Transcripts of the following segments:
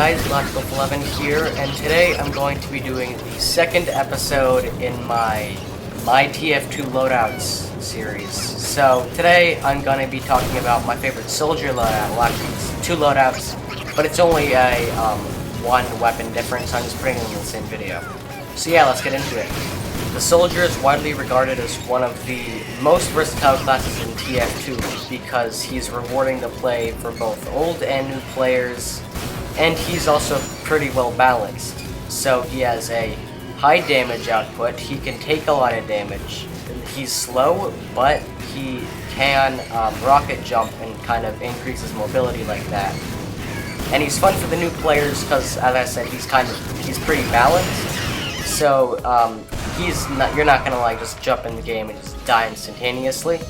guys, LockSmith11 here, and today I'm going to be doing the second episode in my TF2 Loadouts series. So today I'm going to be talking about my favorite soldier loadout. Well, actually it's two loadouts, but it's only a one weapon difference, so I'm just putting them in the same video. So yeah, let's get into it. The soldier is widely regarded as one of the most versatile classes in TF2 because he's rewarding to play for both old and new players, and he's also pretty well balanced. So he has a high damage output, he can take a lot of damage, he's slow, but he can rocket jump and kind of increase his mobility like that. And he's fun for the new players because, as I said, he's pretty balanced. So you're not gonna like just jump in the game and just die instantaneously.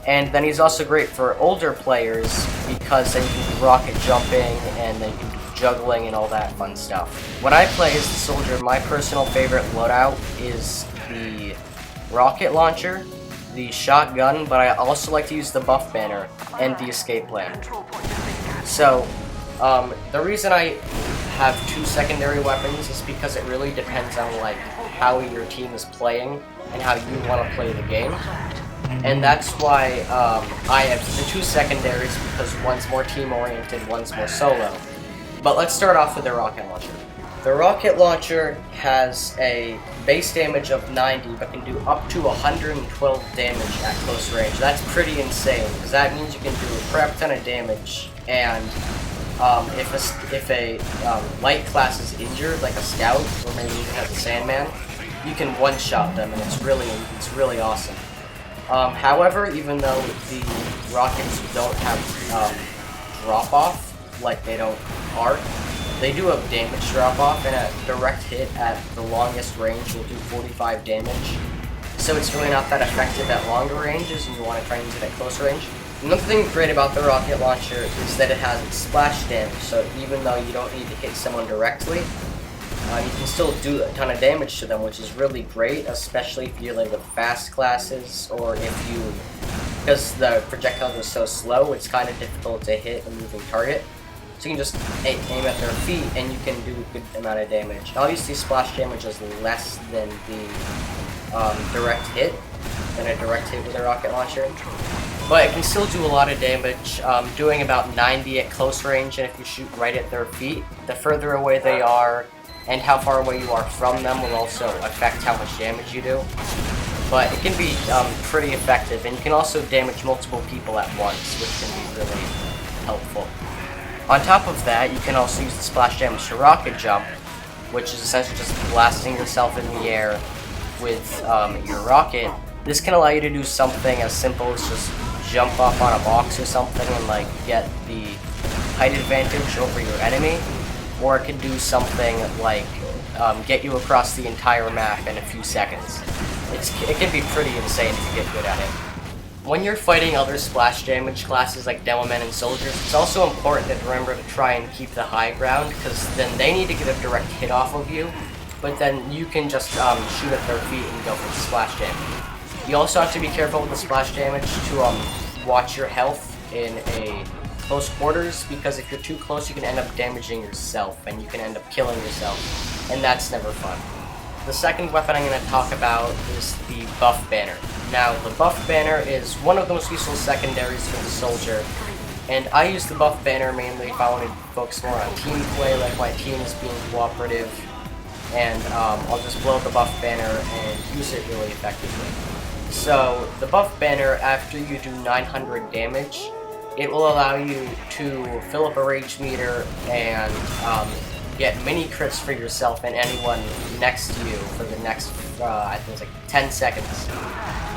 And then he's also great for older players because then you can do rocket jumping and then you can do juggling and all that fun stuff. When I play as the soldier, my personal favorite loadout is the rocket launcher, the shotgun, but I also like to use the buff banner and the escape plan. So the reason I have two secondary weapons is because it really depends on like how your team is playing and how you want to play the game. And that's why I have the two secondaries, because one's more team-oriented, one's more solo. But let's start off with the rocket launcher. The rocket launcher has a base damage of 90, but can do up to 112 damage at close range. That's pretty insane, because that means you can do a crap ton of damage, and if a light class is injured, like a scout, or maybe even has a Sandman, you can one-shot them, and it's really awesome. However, even though the rockets don't have drop-off, like they don't arc, they do have damage drop-off, and a direct hit at the longest range will do 45 damage. So it's really not that effective at longer ranges, and you want to try and use it at close range. Another thing great about the rocket launcher is that it has splash damage, so even though you don't need to hit someone directly, you can still do a ton of damage to them, which is really great, especially if you're like with fast classes, or because the projectile is so slow, it's kind of difficult to hit a moving target. So you can just aim at their feet and you can do a good amount of damage. Obviously splash damage is less than the direct hit, with a rocket launcher. But it can still do a lot of damage, doing about 90 at close range, and if you shoot right at their feet, the further away they are and how far away you are from them will also affect how much damage you do. But it can be pretty effective, and you can also damage multiple people at once, which can be really helpful. On top of that, you can also use the splash damage to rocket jump, which is essentially just blasting yourself in the air with your rocket. This can allow you to do something as simple as just jump off on a box or something and like get the height advantage over your enemy, or it can do something like get you across the entire map in a few seconds. It can be pretty insane if you get good at it. When you're fighting other splash damage classes like Demomen and Soldiers, it's also important to remember to try and keep the high ground, because then they need to get a direct hit off of you, but then you can just shoot at their feet and go for the splash damage. You also have to be careful with the splash damage to watch your health in a close quarters, because if you're too close you can end up damaging yourself and you can end up killing yourself, and that's never fun. The second weapon I'm going to talk about is the buff banner. Now, the buff banner is one of the most useful secondaries for the soldier, and I use the buff banner mainly if I want to focus more on team play, like my team is being cooperative, and I'll just blow up the buff banner and use it really effectively. So, the buff banner, after you do 900 damage, it will allow you to fill up a rage meter and get mini crits for yourself and anyone next to you for the next, I think it's like 10 seconds.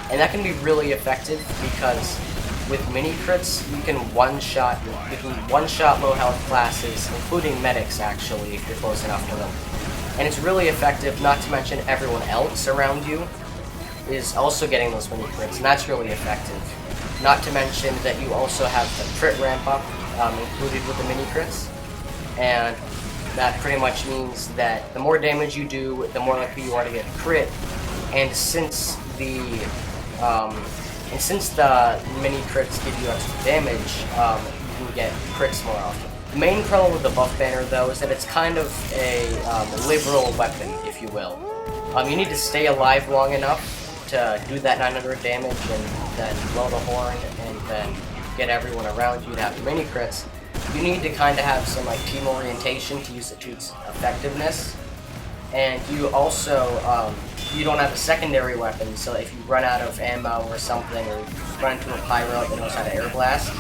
And that can be really effective because with mini crits, you can one-shot low health classes, including medics actually, if you're close enough to them. And it's really effective, not to mention everyone else around you is also getting those mini crits, and that's really effective. Not to mention that you also have the crit ramp up included with the mini crits, and that pretty much means that the more damage you do, the more likely you are to get a crit. And since the mini crits give you extra damage, you can get crits more often. The main problem with the buff banner, though, is that it's kind of a liberal weapon, if you will. You need to stay alive long enough to do that 900 damage and then blow the horn and then get everyone around you to have mini crits. You need to kind of have some like team orientation to use it to its effectiveness. And you also, you don't have a secondary weapon, so if you run out of ammo or something, or run into a pyro that knows how to air blast,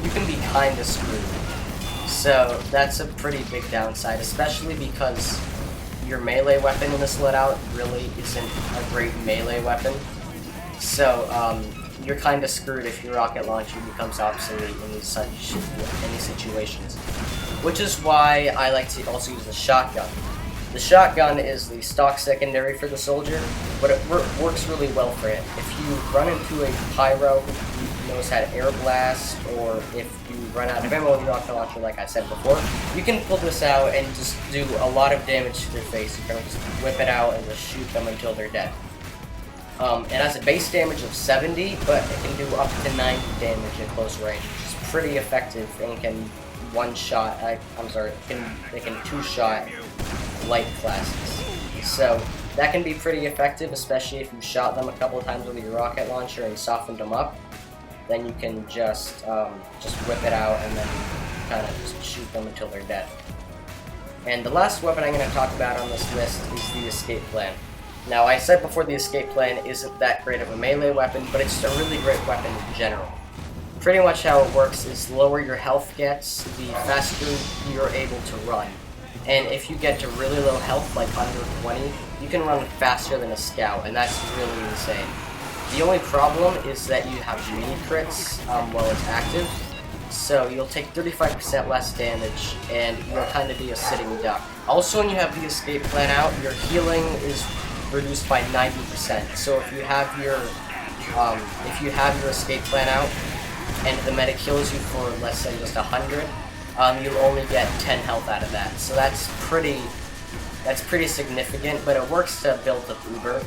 you can be kind of screwed. So that's a pretty big downside, especially because your melee weapon in this loadout really isn't a great melee weapon. So you're kind of screwed if your rocket launcher becomes obsolete in any situations. Which is why I like to also use the shotgun. The shotgun is the stock secondary for the soldier, but it works really well for it. If you run into a pyro who knows how to air blast, or if you run out of ammo with your rocket launcher, like I said before, you can pull this out and just do a lot of damage to their face. You can just whip it out and just shoot them until they're dead. It has a base damage of 70, but it can do up to 90 damage at close range, which is pretty effective, and can one-shot, it can two-shot light classes. So that can be pretty effective, especially if you shot them a couple of times with your rocket launcher and softened them up. Then you can just whip it out and then kind of just shoot them until they're dead. And the last weapon I'm going to talk about on this list is the escape plan. Now, I said before the escape plan isn't that great of a melee weapon, but it's a really great weapon in general. Pretty much how it works is the lower your health gets, the faster you're able to run. And if you get to really low health, like under 20, you can run faster than a scout, and that's really insane. The only problem is that you have mini crits while it's active, so you'll take 35% less damage, and you'll kind of be a sitting duck. Also, when you have the escape plan out, your healing is reduced by 90%. So if you have your escape plan out, and the medic kills you for less than just 100, you'll only get 10 health out of that. So that's pretty significant, but it works to build up Uber.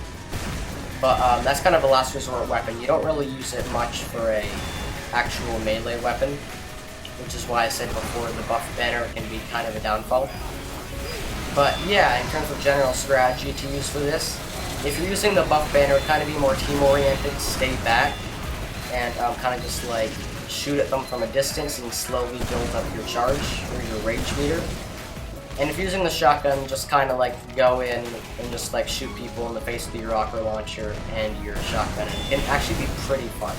But that's kind of a last resort weapon. You don't really use it much for a actual melee weapon, which is why I said before the buff banner can be kind of a downfall. But yeah, in terms of general strategy to use for this, if you're using the buff banner, kind of be more team oriented, stay back, and kind of just like shoot at them from a distance and slowly build up your charge or your rage meter. And if you're using the shotgun, just kind of like go in and just like shoot people in the face with your rocket launcher and your shotgun. And it can actually be pretty fun.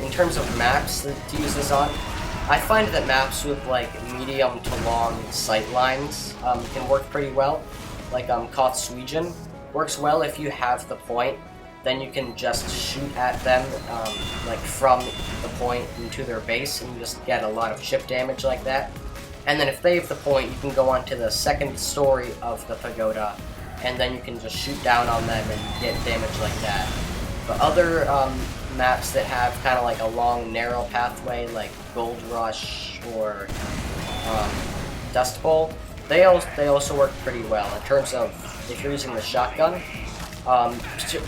In terms of maps to use this on, I find that maps with like medium to long sight lines can work pretty well. Like Kothswigen works well if you have the point. Then you can just shoot at them like from the point into their base, and you just get a lot of chip damage like that. And then if they have the point, you can go on to the second story of the pagoda, and then you can just shoot down on them and get damage like that. But other maps that have kind of like a long, narrow pathway, like Gold Rush or Dust Bowl, they also work pretty well. In terms of if you're using the shotgun,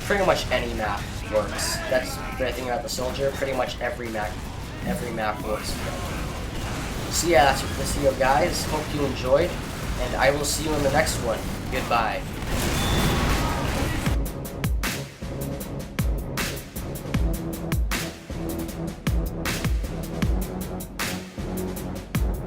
pretty much any map works. That's the great thing about the soldier. Pretty much every map works. So yeah, that's it for this video, guys. Hope you enjoyed, and I will see you in the next one. Goodbye.